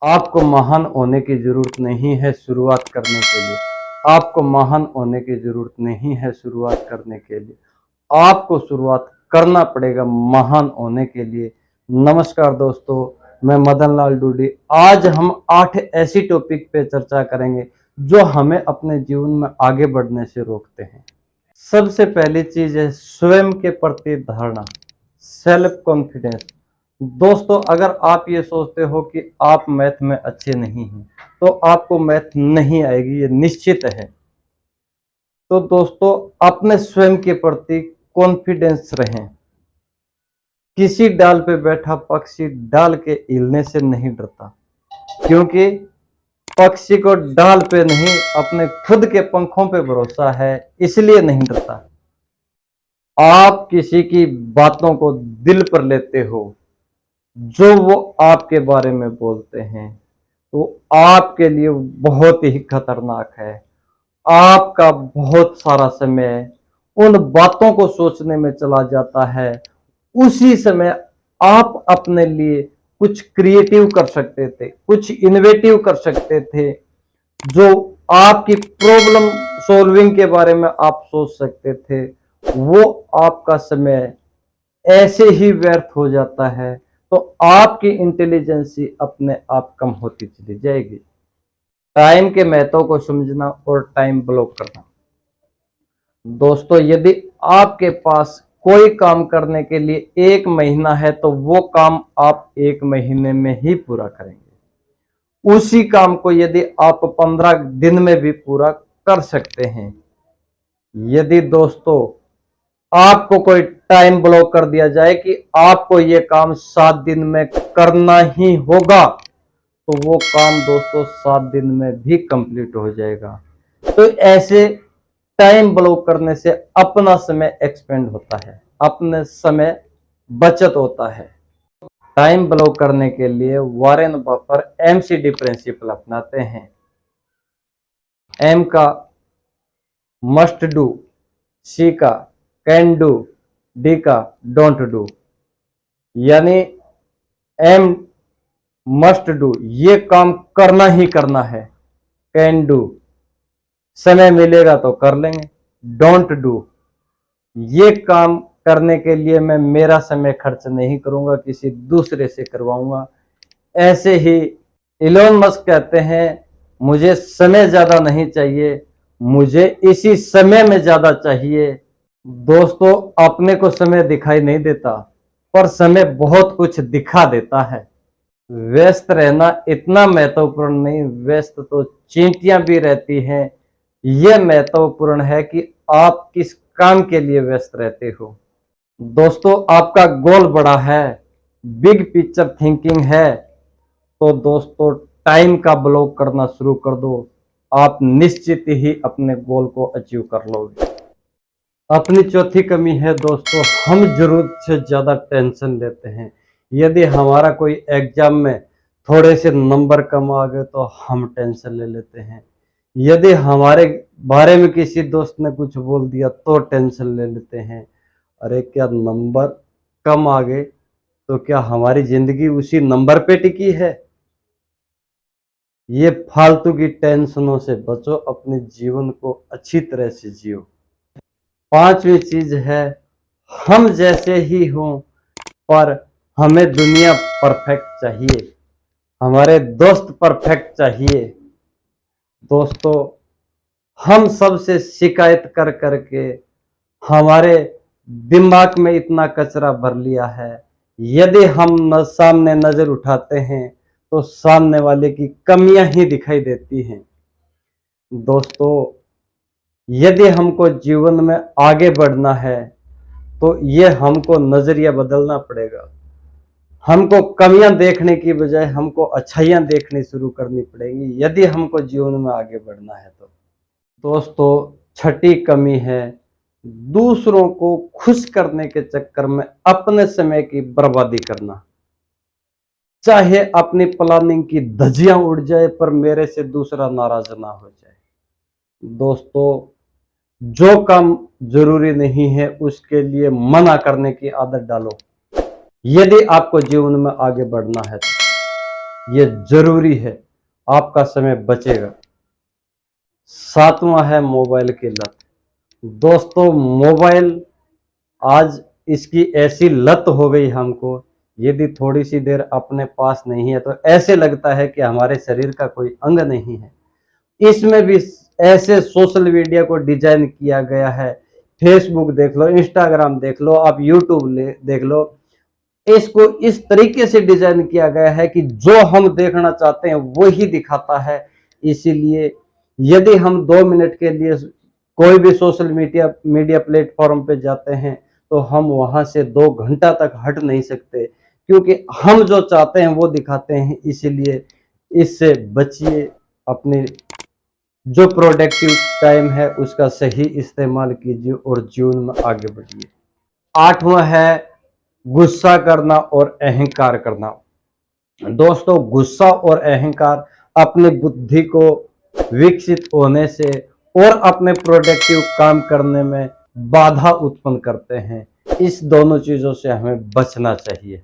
आपको महान होने की जरूरत नहीं है शुरुआत करने के लिए। आपको महान होने की जरूरत नहीं है शुरुआत करने के लिए। आपको शुरुआत करना पड़ेगा महान होने के लिए। नमस्कार दोस्तों, मैं मदन लाल डूडी। आज हम 8 ऐसी टॉपिक पे चर्चा करेंगे जो हमें अपने जीवन में आगे बढ़ने से रोकते हैं। सबसे पहली चीज है स्वयं के प्रति धारणा, सेल्फ कॉन्फिडेंस। दोस्तों, अगर आप ये सोचते हो कि आप मैथ में अच्छे नहीं हैं तो आपको मैथ नहीं आएगी, ये निश्चित है। तो दोस्तों, अपने स्वयं के प्रति कॉन्फिडेंस रहें। किसी डाल पे बैठा पक्षी डाल के हिलने से नहीं डरता, क्योंकि पक्षी को डाल पे नहीं अपने खुद के पंखों पे भरोसा है, इसलिए नहीं डरता। आप किसी की बातों को दिल पर लेते हो, जो वो आपके बारे में बोलते हैं वो आपके लिए बहुत ही खतरनाक है। आपका बहुत सारा समय उन बातों को सोचने में चला जाता है। उसी समय आप अपने लिए कुछ क्रिएटिव कर सकते थे, कुछ इनोवेटिव कर सकते थे, जो आपकी प्रॉब्लम सॉल्विंग के बारे में आप सोच सकते थे। वो आपका समय ऐसे ही व्यर्थ हो जाता है, तो आपकी इंटेलिजेंसी अपने आप कम होती चली जाएगी। टाइम के महत्व को समझना और टाइम ब्लॉक करना। दोस्तों, यदि आपके पास कोई काम करने के लिए 1 महीना है तो वो काम आप 1 महीने में ही पूरा करेंगे। उसी काम को यदि आप 15 दिन में भी पूरा कर सकते हैं। यदि दोस्तों आपको कोई टाइम ब्लॉक कर दिया जाए कि आपको ये काम 7 दिन में करना ही होगा, तो वो काम दोस्तों 7 दिन में भी कंप्लीट हो जाएगा। तो ऐसे टाइम ब्लॉक करने से अपना समय एक्सपेंड होता है, अपने समय बचत होता है। टाइम ब्लॉक करने के लिए वॉरेन बफर MCD प्रिंसिपल अपनाते हैं। M का मस्ट डू, C का कैन डू, D का डोंट डू। यानी M मस्ट डू, ये काम करना ही करना है। कैन डू, समय मिलेगा तो कर लेंगे। डोंट डू, ये काम करने के लिए मैं मेरा समय खर्च नहीं करूंगा, किसी दूसरे से करवाऊंगा। ऐसे ही इलोन मस्क कहते हैं, मुझे समय ज्यादा नहीं चाहिए, मुझे इसी समय में ज्यादा चाहिए। दोस्तों, अपने को समय दिखाई नहीं देता, पर समय बहुत कुछ दिखा देता है। व्यस्त रहना इतना महत्वपूर्ण नहीं, व्यस्त तो चींटियां भी रहती हैं। यह महत्वपूर्ण है कि आप किस काम के लिए व्यस्त रहते हो। दोस्तों, आपका गोल बड़ा है, बिग पिक्चर थिंकिंग है, तो दोस्तों टाइम का ब्लॉक करना शुरू कर दो। आप निश्चित ही अपने गोल को अचीव कर लोगे। अपनी चौथी कमी है दोस्तों, हम जरूरत से ज्यादा टेंशन लेते हैं। यदि हमारा कोई एग्जाम में थोड़े से नंबर कम आ गए तो हम टेंशन ले लेते हैं। यदि हमारे बारे में किसी दोस्त ने कुछ बोल दिया तो टेंशन ले लेते हैं। अरे, क्या नंबर कम आ गए तो क्या हमारी जिंदगी उसी नंबर पे टिकी है? ये फालतू की टेंशनों से बचो, अपने जीवन को अच्छी तरह से जियो। 5वीं चीज है, हम जैसे ही हों पर हमें दुनिया परफेक्ट चाहिए, हमारे दोस्त परफेक्ट चाहिए। दोस्तों, हम सबसे शिकायत कर करके हमारे दिमाग में इतना कचरा भर लिया है। यदि हम सामने नजर उठाते हैं तो सामने वाले की कमियां ही दिखाई देती हैं। दोस्तों, यदि हमको जीवन में आगे बढ़ना है तो ये हमको नजरिया बदलना पड़ेगा। हमको कमियां देखने की बजाय हमको अच्छाइयां देखनी शुरू करनी पड़ेंगी, यदि हमको जीवन में आगे बढ़ना है तो। दोस्तों, छठी कमी है, दूसरों को खुश करने के चक्कर में अपने समय की बर्बादी करना। चाहे अपनी प्लानिंग की धज्जियां उड़ जाए पर मेरे से दूसरा नाराज ना हो जाए। दोस्तों, जो काम जरूरी नहीं है उसके लिए मना करने की आदत डालो, यदि आपको जीवन में आगे बढ़ना है तो। ये जरूरी है, आपका समय बचेगा। सातवां है मोबाइल की लत। दोस्तों मोबाइल आज इसकी ऐसी लत हो गई हमको, यदि थोड़ी सी देर अपने पास नहीं है तो ऐसे लगता है कि हमारे शरीर का कोई अंग नहीं है। इसमें भी ऐसे सोशल मीडिया को डिजाइन किया गया है, फेसबुक देख लो, इंस्टाग्राम देख लो, आप यूट्यूब देख लो, इसको इस तरीके से डिजाइन किया गया है कि जो हम देखना चाहते हैं वो ही दिखाता है। इसीलिए यदि हम 2 मिनट के लिए कोई भी सोशल मीडिया मीडिया प्लेटफॉर्म पे जाते हैं तो हम वहां से 2 घंटा तक हट नहीं सकते, क्योंकि हम जो चाहते हैं वो दिखाते हैं। इसीलिए इससे बचिए, अपने जो प्रोडक्टिव टाइम है उसका सही इस्तेमाल कीजिए और जीवन में आगे बढ़िए। आठवां है गुस्सा करना और अहंकार करना। दोस्तों गुस्सा और अहंकार अपनी बुद्धि को विकसित होने से और अपने प्रोडक्टिव काम करने में बाधा उत्पन्न करते हैं। इस दोनों चीजों से हमें बचना चाहिए।